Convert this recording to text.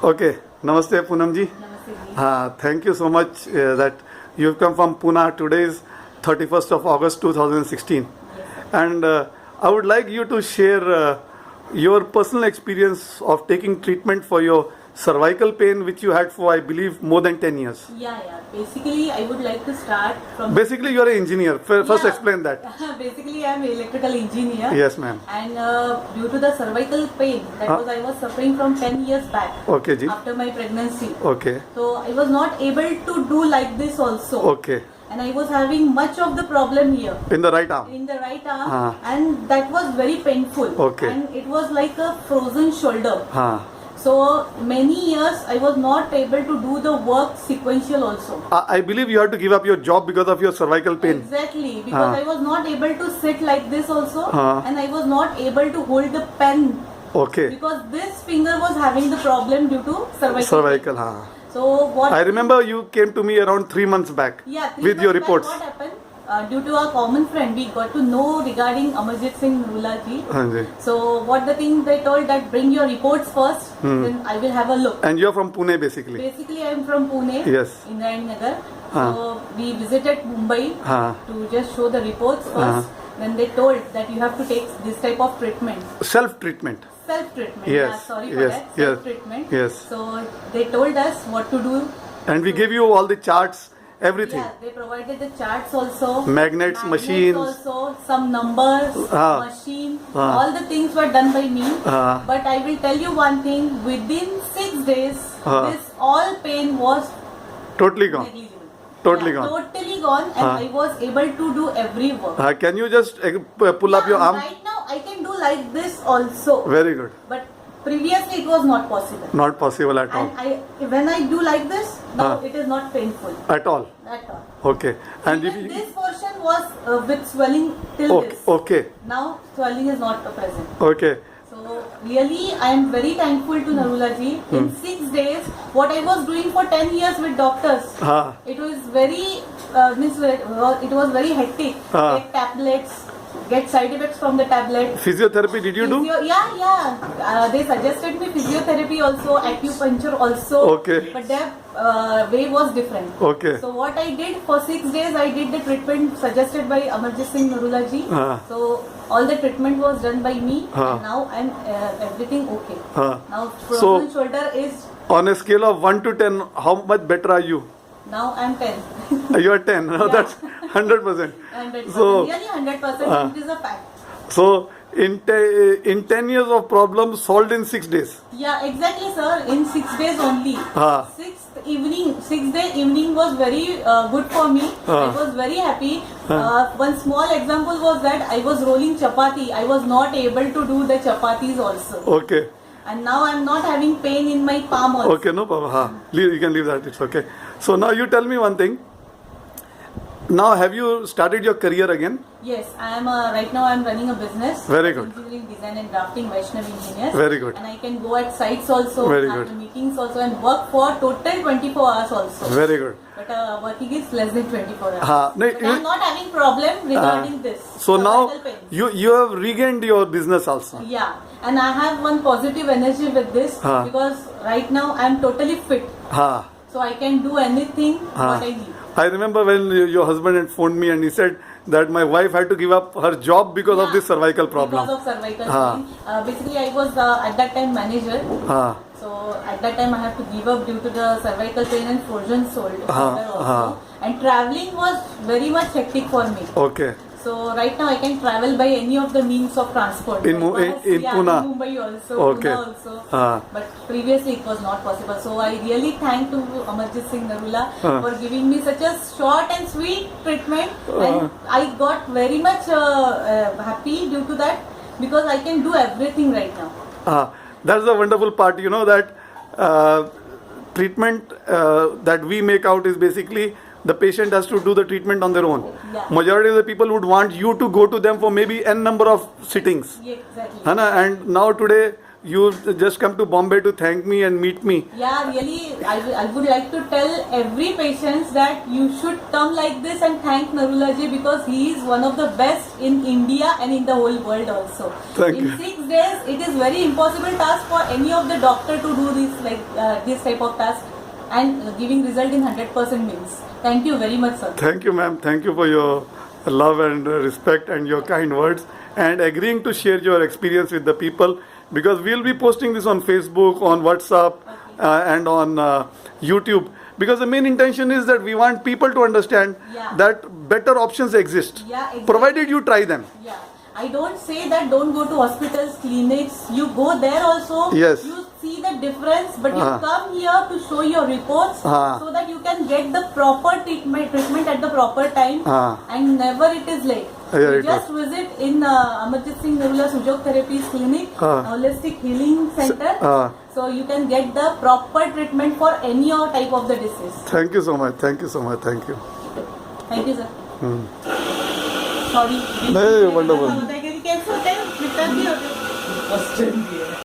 Okay, Namaste Poonam ji. Thank you so much that you have come from Pune. Today is 31st of August 2016. And I would like you to share your personal experience of taking treatment for your cervical pain, which you had for, I believe, more than 10 years. Yeah. Basically, I would like to start from... Basically, you are an engineer. First, explain that. Basically, I am an electrical engineer. Yes, ma'am. And due to the cervical pain, I was suffering from 10 years back. Okay, ji. After my pregnancy. Okay. So, I was not able to do like this also. Okay. And I was having much of the problem here. In the right arm? In the right arm. And that was very painful. Okay. And it was like a frozen shoulder. So many years I was not able to do the work sequential also. I believe you had to give up your job because of your cervical pain. Exactly, because I was not able to sit like this also, and I was not able to hold the pen. Okay. Because this finger was having the problem due to cervical. So what? I remember you came to me around 3 months back. Yeah, with your reports. What happened? Due to a common friend, we got to know regarding Amarjit Singh Narula ji. So what the thing they told that bring your reports first, then I will have a look. And you are from Pune basically? Basically I am from Pune, yes. Indrayani Nagar. So we visited Mumbai to just show the reports first. Then they told that you have to take this type of treatment. Self-treatment? Self-treatment, yes. Yeah, sorry for that. Self-treatment. Yes. So they told us what to do. And we gave you all the charts. Everything. Yeah, they provided the charts also. Magnets, machines. Also, some numbers, machine. All the things were done by me. But I will tell you one thing. Within 6 days, this all pain was totally gone. Negligible. Totally gone. Totally gone, and I was able to do every work. Can you just pull up your arm? Right now, I can do like this also. Very good. But previously, it was not possible. Not possible at all. And when I do like this, now it is not painful. At all? At all. Okay. And this portion was with swelling till this. Okay. Now swelling is not present. Okay. So really I am very thankful to Narula ji. In 6 days, what I was doing for 10 years with doctors, it was very, it was very hectic. Take tablets, get side effects from the tablet. Physiotherapy did you do? Yeah. They suggested me physiotherapy also, acupuncture also. Okay. But their way was different. Okay. So what I did for 6 days, I did the treatment suggested by Amarjit Singh Narula ji. So all the treatment was done by me, and now I'm everything okay. Now frozen shoulder is. On a scale of 1 to 10, how much better are you? Now I'm 10. You are 10. Yeah. That's 100%. 100%. So, really 100%. It is a fact. So in 10 years of problems solved in 6 days. Yeah, exactly, sir. In 6 days only. 6th day evening was very good for me. I was very happy. One small example was that I was rolling chapati. I was not able to do the chapatis also. Okay. And now I'm not having pain in my palm also. Okay, no problem. You can leave that. It's okay. So now you tell me one thing. Now have you started your career again? Yes, I am. Right now I am running a business. Very good. Engineering design and drafting, Vaishnav Engineers. Very good. And I can go at sites also, Very after good. meetings also, and work for total 24 hours also. Very good. But working is less than 24 hours. No, but I am not having problem regarding this. So now pain. you have regained your business also. Yeah, and I have one positive energy with this because right now I am totally fit. So I can do anything what I need. I remember when your husband had phoned me and he said that my wife had to give up her job because of this cervical problem. Because of cervical pain. Basically, I was at that time manager. So at that time I have to give up due to the cervical pain and frozen shoulder also. And traveling was very much hectic for me. Okay. So right now I can travel by any of the means of transport. In Pune? In Mumbai also, okay. Pune also. But previously it was not possible. So I really thank to Amarjit Singh Narula for giving me such a short and sweet treatment. And I got very much happy due to that because I can do everything right now. That's the wonderful part, you know, that treatment that we make out is basically the patient has to do the treatment on their own. Yeah. Majority of the people would want you to go to them for maybe n number of sittings. Yeah, exactly. And now today you just come to Bombay to thank me and meet me. Yeah, really, I would like to tell every patient that you should come like this and thank Narula ji because he is one of the best in India and in the whole world also. Thank in you. 6 days, it is very impossible task for any of the doctor to do this type of task and giving result in 100% means. Thank you very much, sir. Thank you, ma'am. Thank you for your love and respect and your kind words and agreeing to share your experience with the people, because we'll be posting this on Facebook, on WhatsApp, and on YouTube, because the main intention is that we want people to understand Yeah. that better options exist, Yeah, exactly. provided you try them. Yeah, I don't say that don't go to hospitals, clinics. You go there also. Yes. You see the difference, but you Uh-huh. come here to show your reports Uh-huh. so that you can get the proper treatment at the proper time, Uh-huh. and never it is late. Yeah, You it just visit in Amarjit Singh Narula Sujok Therapies Clinic, Uh-huh. Holistic Healing Center. Uh, So you can get the proper treatment for any type of the disease. Thank you so much. Thank you so much. Thank you. Thank you, sir. Sorry. No, wonderful. कैसे होते हैं?